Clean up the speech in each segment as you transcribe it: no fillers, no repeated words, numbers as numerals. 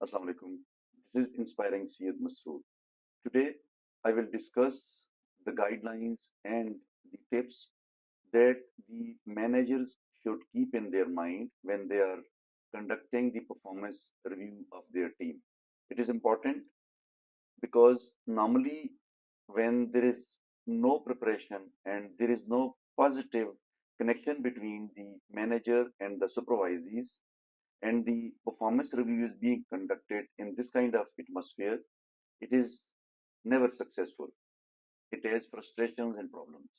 Assalamu alaikum. This is Inspiring Syed Masroor. Today, I will discuss the guidelines and the tips that the managers should keep in their mind when they are conducting the performance review of their team. It is important because normally, when there is no preparation and there is no positive connection between the manager and the supervisees, and the performance review is being conducted in this kind of atmosphere, it is never successful. It has frustrations and problems.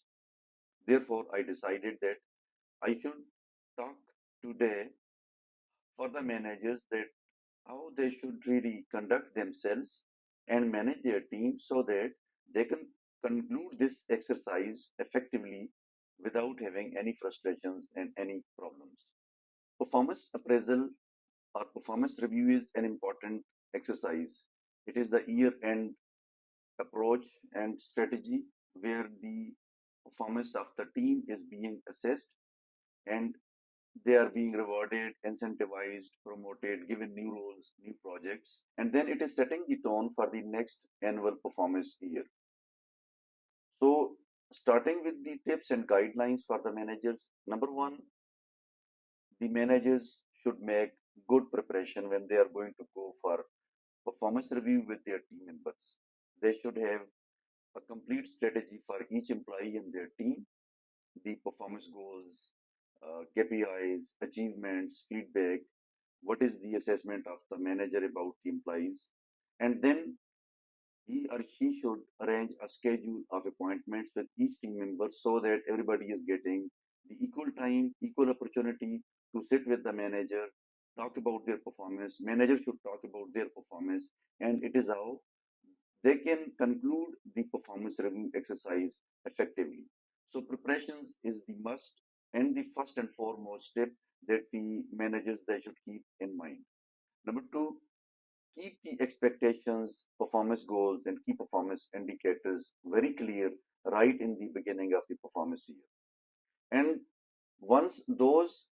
Therefore, I decided that I should talk today for the managers that how they should really conduct themselves and manage their team so that they can conclude this exercise effectively without having any frustrations and any problems. Performance appraisal or performance review is an important exercise. It is the year end approach and strategy where the performance of the team is being assessed and they are being rewarded, incentivized, promoted, given new roles, new projects, and then it is setting the tone for the next annual performance year. So, starting with the tips and guidelines for the managers, number one, the managers should make good preparation when they are going to go for performance review with their team members. They should have a complete strategy for each employee in their team, the performance goals, KPIs, achievements, feedback, what is the assessment of the manager about the employees, and then he or she should arrange a schedule of appointments with each team member so that everybody is getting the equal time, equal opportunity to sit with the manager, talk about their performance. Manager should talk about their performance, and it is how they can conclude the performance review exercise effectively. So preparations is the must and the first and foremost step that the managers they should keep in mind. Number two, keep the expectations, performance goals, and key performance indicators very clear right in the beginning of the performance year. And once those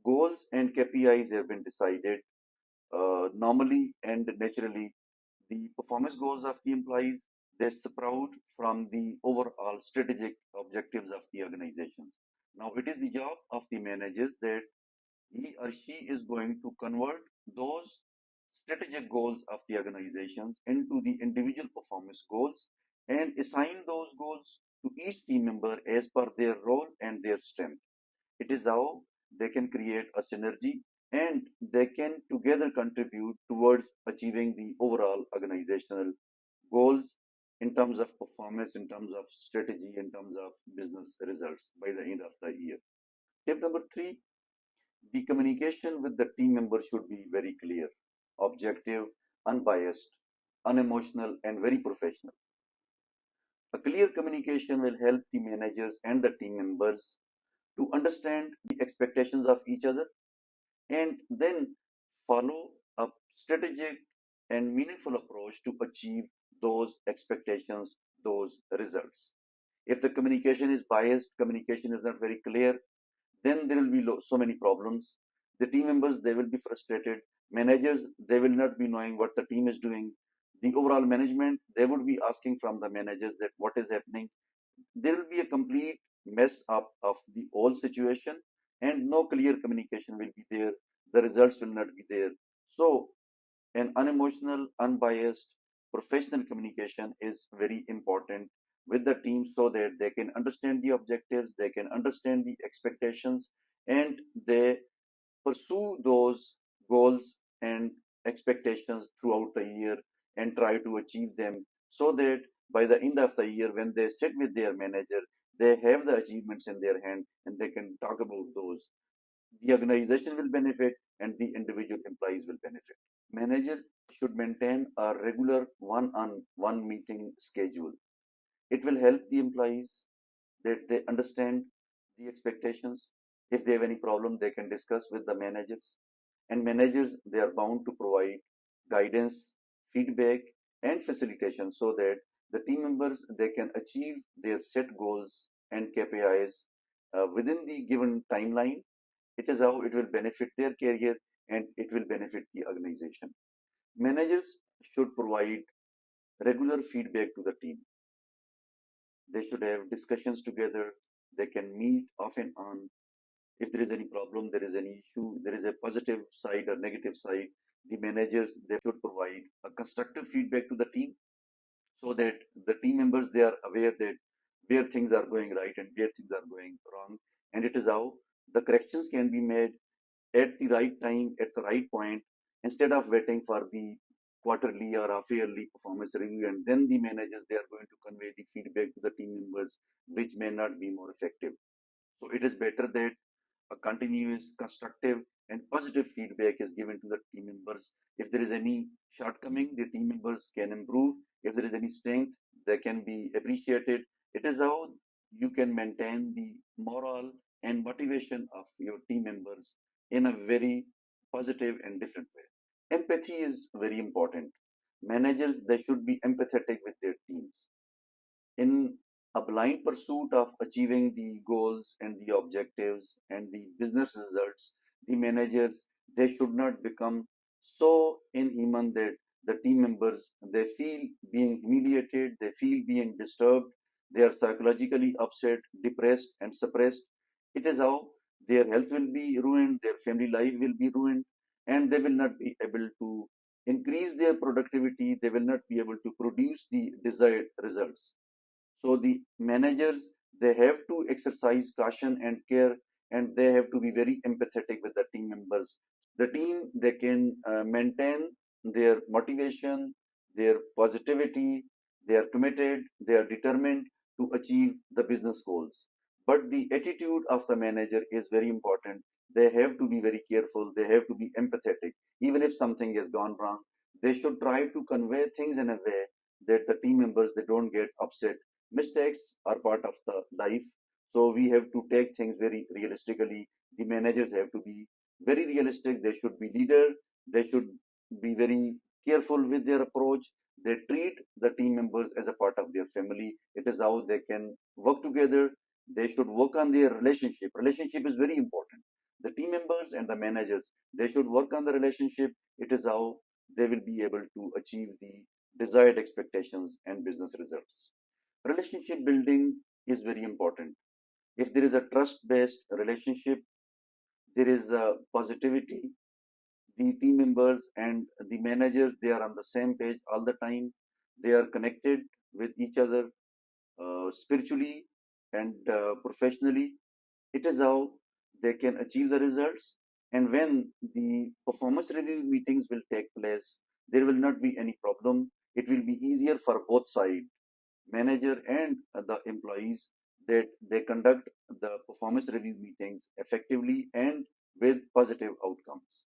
goals and KPIs have been decided, normally and naturally, the performance goals of the employees they sprout from the overall strategic objectives of the organizations. Now, it is the job of the managers that he or she is going to convert those strategic goals of the organizations into the individual performance goals and assign those goals to each team member as per their role and their strength. It is how they can create a synergy and they can together contribute towards achieving the overall organizational goals in terms of performance, in terms of strategy, in terms of business results by the end of the year. Tip number three, the communication with the team member should be very clear, objective, unbiased, unemotional, and very professional. A clear communication will help the managers and the team members to understand the expectations of each other and then follow a strategic and meaningful approach to achieve those expectations, those results. If the communication is biased, communication is not very clear, then there will be so many problems. The team members, they will be frustrated. Managers, they will not be knowing what the team is doing. The overall management, they would be asking from the managers that what is happening. There will be a complete mess up of the whole situation and no clear communication will be there. The results will not be there. So an unemotional, unbiased, professional communication is very important with the team so that they can understand the objectives, they can understand the expectations, and they pursue those goals and expectations throughout the year and try to achieve them so that by the end of the year, when they sit with their manager, they have the achievements in their hand and they can talk about those. The organization will benefit and the individual employees will benefit. Manager should maintain a regular one-on-one meeting schedule. It will help the employees that they understand the expectations. If they have any problem, they can discuss with the managers. And managers, they are bound to provide guidance, feedback, and facilitation so that the team members they can achieve their set goals and KPIs within the given timeline. It is how it will benefit their career and it will benefit the organization. Managers should provide regular feedback to the team. They should have discussions together. They can meet off and on. If there is any problem, there is any issue, there is a positive side or negative side, the managers, they should provide a constructive feedback to the team so that the team members, they are aware that where things are going right and where things are going wrong. And it is how the corrections can be made at the right time, at the right point, instead of waiting for the quarterly or half yearly performance review, and then the managers, they are going to convey the feedback to the team members, which may not be more effective. So it is better that a continuous, constructive, and positive feedback is given to the team members. If there is any shortcoming, the team members can improve. If there is any strength, they can be appreciated. It is how you can maintain the morale and motivation of your team members in a very positive and different way. Empathy is very important. Managers, they should be empathetic with their teams. In a blind pursuit of achieving the goals and the objectives and the business results, the managers, they should not become so inhuman that the team members, they feel being humiliated, they feel being disturbed, they are psychologically upset, depressed, and suppressed. It is how their health will be ruined, their family life will be ruined, and they will not be able to increase their productivity, they will not be able to produce the desired results. So the managers, they have to exercise caution and care, and they have to be very empathetic with the team members. The team, they can maintain their motivation, their positivity, they are committed, they are determined to achieve the business goals. But the attitude of the manager is very important. They have to be very careful, they have to be empathetic. Even if something has gone wrong, they should try to convey things in a way that the team members, they don't get upset. Mistakes are part of the life, so we have to take things very realistically. The managers have to be very realistic. They should be leader. They should be very careful with their approach. They treat the team members as a part of their family. It is how they can work together. They should work on their relationship. Relationship is very important. The team members and the managers, they should work on the relationship. It is how they will be able to achieve the desired expectations and business results. Relationship building is very important. If there is a trust based relationship, there is a positivity. The team members and the managers, they are on the same page all the time. They are connected with each other spiritually and professionally. It is how they can achieve the results. And when the performance review meetings will take place, there will not be any problem. It will be easier for both sides, manager and the employees, that they conduct the performance review meetings effectively and with positive outcomes.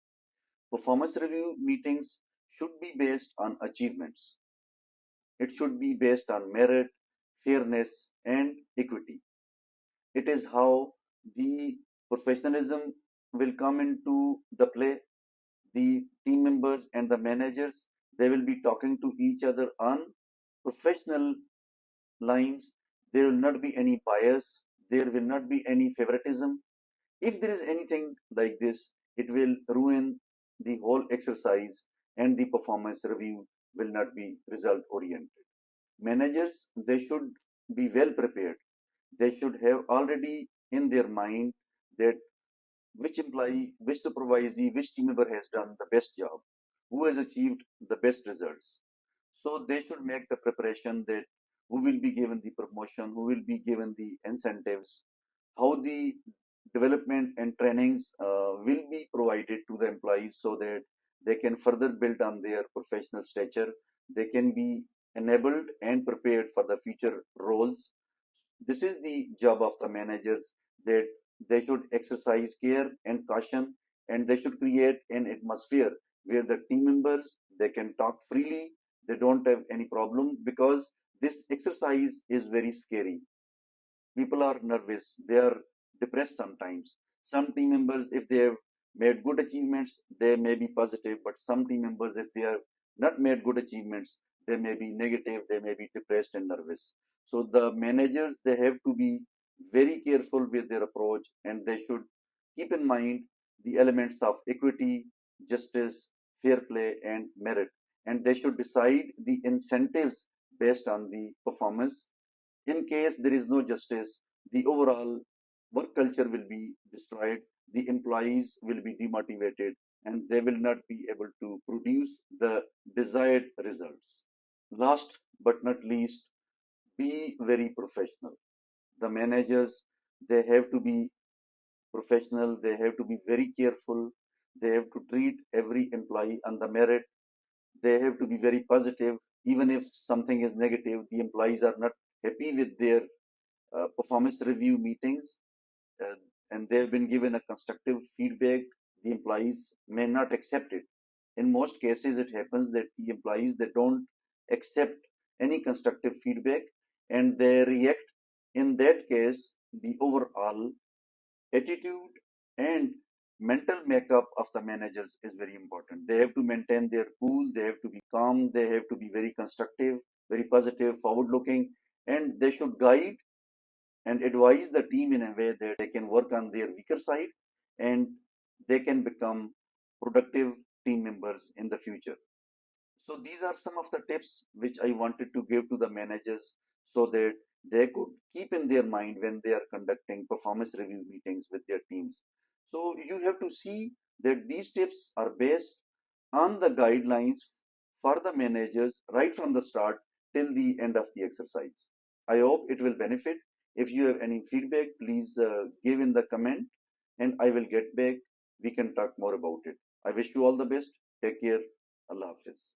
Performance review meetings should be based on achievements. It should be based on merit, fairness, and equity. It is how the professionalism will come into the play. The team members and the managers, they will be talking to each other on professional lines. There will not be any bias, there will not be any favoritism. If there is anything like this, it will ruin the whole exercise, and the performance review will not be result oriented. Managers, they should be well prepared. They should have already in their mind that which employee, which supervisee, which team member has done the best job, who has achieved the best results. So they should make the preparation that who will be given the promotion, who will be given the incentives, how the development and trainings will be provided to the employees so that they can further build on their professional stature. They can be enabled and prepared for the future roles. This is the job of the managers, that they should exercise care and caution, and they should create an atmosphere where the team members, they can talk freely, they don't have any problem, because this exercise is very scary. People are nervous, they are depressed sometimes. Some team members, if they have made good achievements, they may be positive, but some team members, if they are not made good achievements, they may be negative, they may be depressed and nervous. So the managers, they have to be very careful with their approach, and they should keep in mind the elements of equity, justice, fair play, and merit. And they should decide the incentives based on the performance. In case there is no justice, the overall work culture will be destroyed, the employees will be demotivated, and they will not be able to produce the desired results. Last but not least, be very professional. The managers, they have to be professional, they have to be very careful, they have to treat every employee on the merit, they have to be very positive. Even if something is negative, the employees are not happy with their performance review meetings, uh, and they have been given a constructive feedback, the employees may not accept it. In most cases, it happens that the employees, they don't accept any constructive feedback and they react. In that case, the overall attitude and mental makeup of the managers is very important. They have to maintain their cool, they have to be calm, they have to be very constructive, very positive, forward looking, and they should guide and advise the team in a way that they can work on their weaker side and they can become productive team members in the future. So these are some of the tips which I wanted to give to the managers so that they could keep in their mind when they are conducting performance review meetings with their teams. So you have to see that these tips are based on the guidelines for the managers right from the start till the end of the exercise. I hope it will benefit. If you have any feedback, please give in the comment and I will get back. We can talk more about it. I wish you all the best. Take care. Allah Hafiz.